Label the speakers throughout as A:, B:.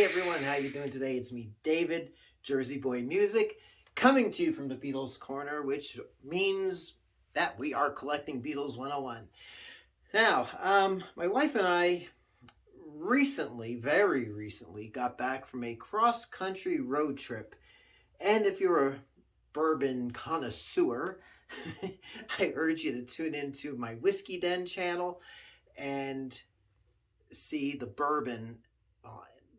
A: everyone, how you doing today? It's me, David, Jersey Boy Music, coming to you from the Beatles Corner, which means that we are collecting Beatles 101. Now, my wife and I recently, very recently, got back from a cross-country road trip. And if you're a bourbon connoisseur, I urge you to tune into my Whiskey Den channel and see the bourbon,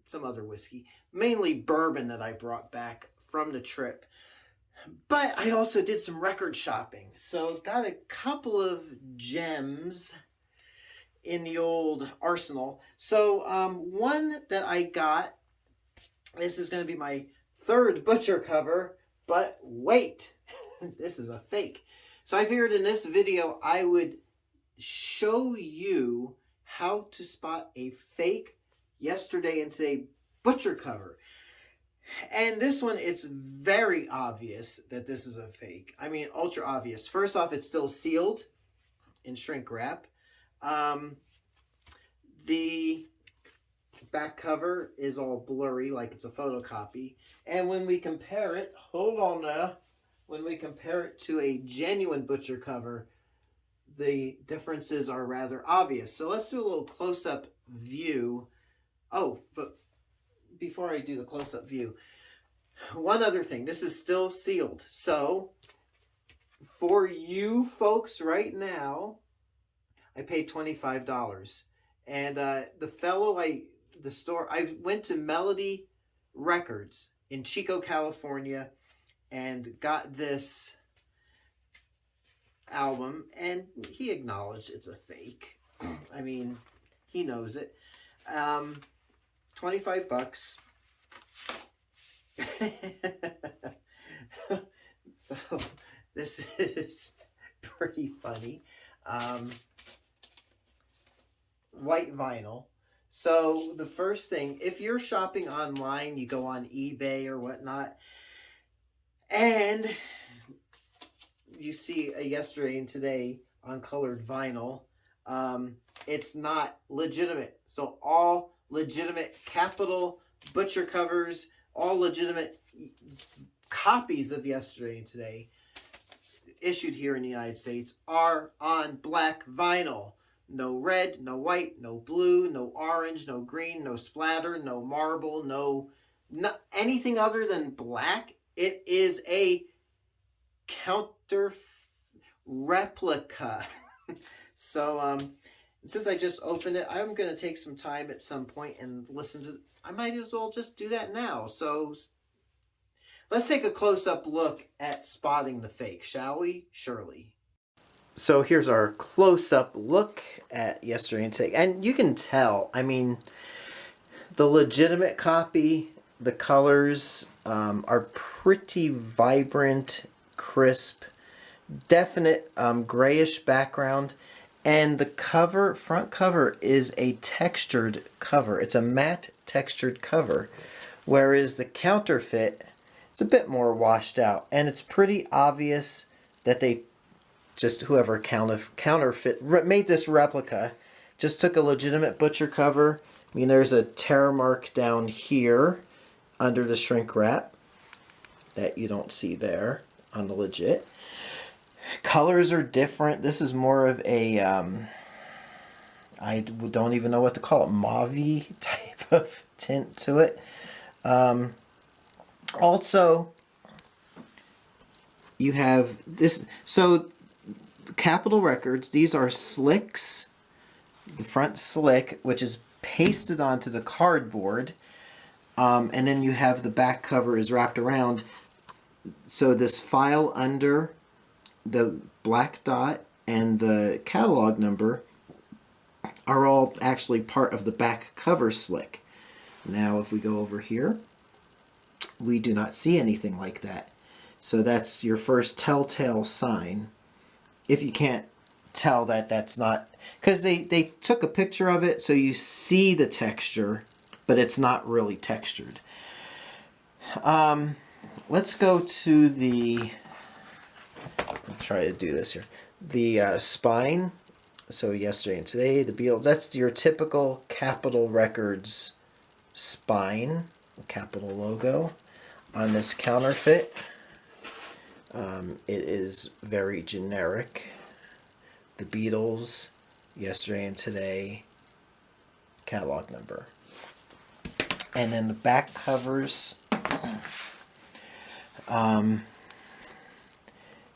A: some other whiskey, mainly bourbon that I brought back from the trip. But I also did some record shopping, so got a couple of gems in the old arsenal. So one that I got, this is going to be my third Butcher cover, but wait, this is a fake. So I figured in this video I would show you how to spot a fake Yesterday and Today Butcher cover. And this one, it's very obvious that this is a fake. I mean, ultra obvious. First off, it's still sealed in shrink wrap. The back cover is all blurry, like it's a photocopy. And when we compare it, hold on now, when we compare it to a genuine Butcher cover, the differences are rather obvious. So let's do a little close-up view. Oh, but before I do the close-up view, one other thing. This is still sealed. So for you folks right now, I paid $25. And the fellow, I went to Melody Records in Chico, California, and got this album, and he acknowledged it's a fake. I mean, he knows it. 25 bucks. So this is pretty funny. White vinyl. So the first thing, if you're shopping online, you go on eBay or whatnot, and you see a Yesterday and Today on colored vinyl, it's not legitimate. So all legitimate Capitol Butcher covers, all legitimate copies of Yesterday and Today issued here in the United States are on black vinyl. No red, no white, no blue, no orange, no green, no splatter, no marble, no anything other than black. It is a counter replica. So since I just opened it, I'm going to take some time at some point and listen to, I might as well just do that now. So let's take a close-up look at spotting the fake, shall we? Surely. So here's our close-up look at Yesterday and Today. And you can tell, I mean, the legitimate copy, the colors are pretty vibrant, crisp, definite grayish background. And the cover, front cover, is a textured cover. It's a matte textured cover. Whereas the counterfeit, it's a bit more washed out. And it's pretty obvious that they just, whoever counterfeit, made this replica, just took a legitimate Butcher cover. I mean, there's a tear mark down here under the shrink wrap that you don't see there on the legit. Colors are different. This is more of a, I don't even know what to call it, mauve-y type of tint to it. Also, you have this, so Capitol Records, these are slicks, the front slick, which is pasted onto the cardboard, and then you have the back cover is wrapped around. So this file under the black dot and the catalog number are all actually part of the back cover slick. Now if we go over here, we do not see anything like that. So that's your first telltale sign. If you can't tell that that's not, because they took a picture of it so you see the texture, but it's not really textured. Let's go to the, I'll try to do this here. The spine, so Yesterday and Today, the Beatles, that's your typical Capitol Records spine, a capital logo, on this counterfeit. It is very generic. The Beatles, Yesterday and Today, catalog number. And then the back covers,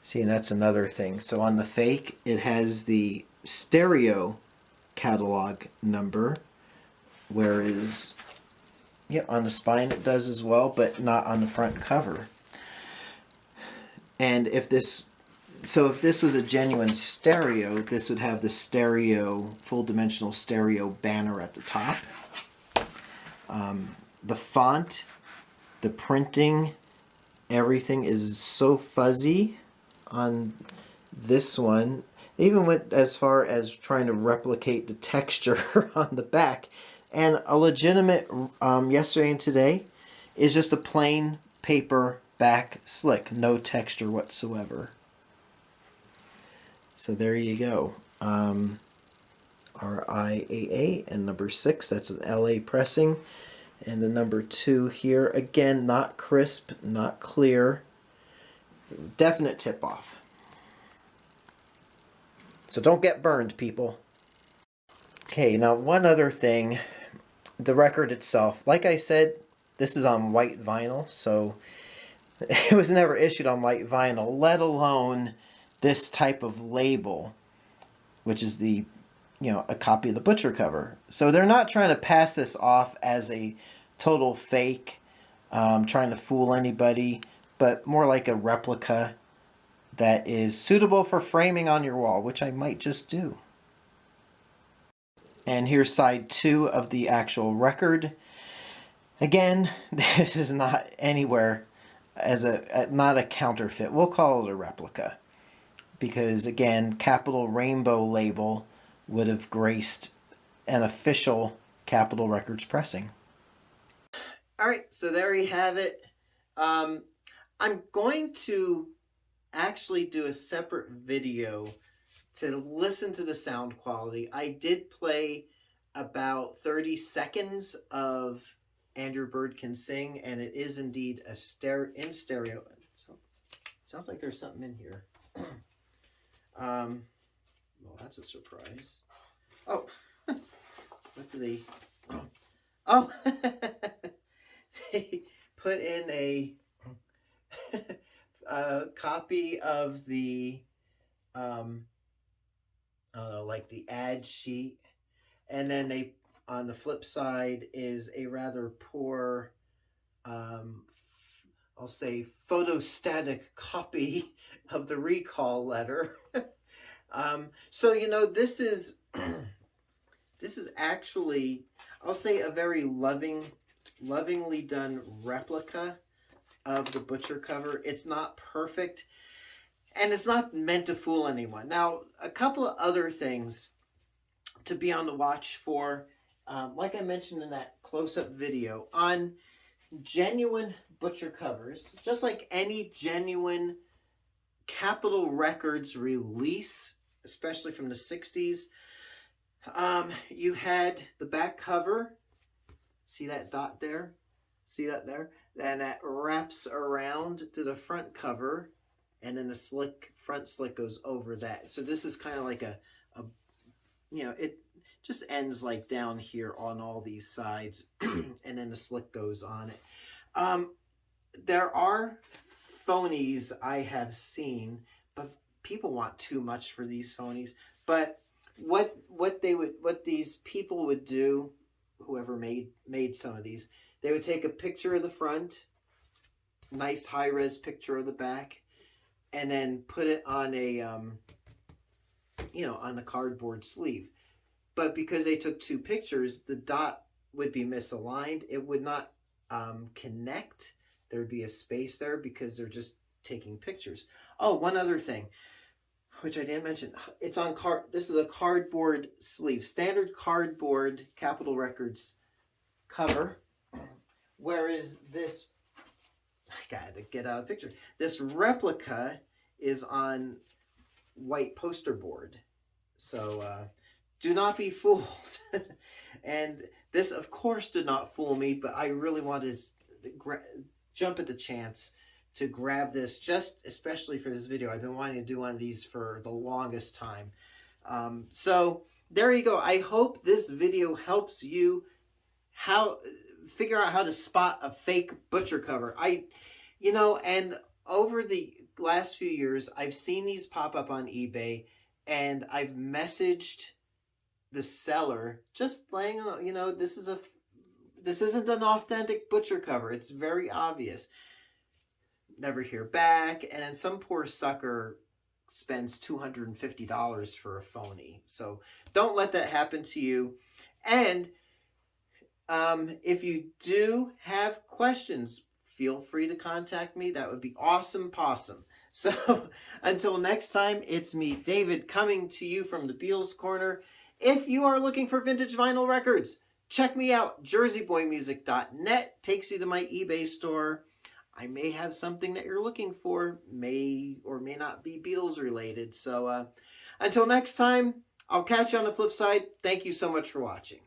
A: see, and that's another thing. So on the fake, it has the stereo catalog number, whereas on the spine it does as well, but not on the front cover. And if this was a genuine stereo, this would have the stereo, full dimensional stereo banner at the top. The font, the printing, everything is so fuzzy on this one. They even went as far as trying to replicate the texture on the back. And a legitimate Yesterday and Today is just a plain paper back slick, no texture whatsoever. So there you go. RIAA and number 6, that's an LA pressing. And the number 2 here, again, not crisp, not clear. Definite tip-off. So don't get burned, people. Okay, now one other thing. The record itself, like I said, this is on white vinyl, so it was never issued on white vinyl, let alone this type of label, which is the, a copy of the butcher cover. So they're not trying to pass this off as a total fake, trying to fool anybody, but more like a replica that is suitable for framing on your wall, which I might just do. And here's side 2 of the actual record. Again, this is not anywhere as not a counterfeit. We'll call it a replica. Because again, Capitol Rainbow label would have graced an official Capitol Records pressing. Alright, so there you have it. I'm going to actually do a separate video to listen to the sound quality. I did play about 30 seconds of Andrew Bird Can Sing, and it is indeed in stereo. So, sounds like there's something in here. Well, that's a surprise. Oh, what do they... Oh, they put in a copy of the... like the ad sheet, and then they, on the flip side, is a rather poor, I'll say, photostatic copy of the recall letter. So this is this is actually, I'll say, a very lovingly done replica of the butcher cover. It's not perfect. And it's not meant to fool anyone. Now, a couple of other things to be on the watch for. Like I mentioned in that close-up video, on genuine butcher covers, just like any genuine Capitol Records release, especially from the 60s, you had the back cover. See that dot there? See that there? And that wraps around to the front cover. And then the front slick goes over that. So this is kind of like a it just ends like down here on all these sides. And then the slick goes on it. There are phonies I have seen, but people want too much for these phonies. But what these people would do, whoever made some of these, they would take a picture of the front, nice high-res picture of the back, and then put it on a, on the cardboard sleeve. But because they took 2 pictures, the dot would be misaligned. It would not connect. There would be a space there because they're just taking pictures. Oh, one other thing, which I didn't mention. It's on this is a cardboard sleeve, standard cardboard Capitol Records cover. Whereas this, I got to get out a picture. This replica is on white poster board. So do not be fooled. And this, of course, did not fool me, but I really wanted to jump at the chance to grab this, just especially for this video. I've been wanting to do one of these for the longest time. So there you go. I hope this video helps you figure out how to spot a fake butcher cover. And over the last few years, I've seen these pop up on eBay, and I've messaged the seller just laying, this isn't an authentic butcher cover. It's very obvious. Never hear back, and then some poor sucker spends $250 for a phony. So don't let that happen to you. And if you do have questions, feel free to contact me. That would be awesome possum. So until next time, it's me, David, coming to you from the Beatles Corner. If you are looking for vintage vinyl records, check me out. JerseyBoyMusic.net takes you to my eBay store. I may have something that you're looking for, may or may not be Beatles related. So until next time, I'll catch you on the flip side. Thank you so much for watching.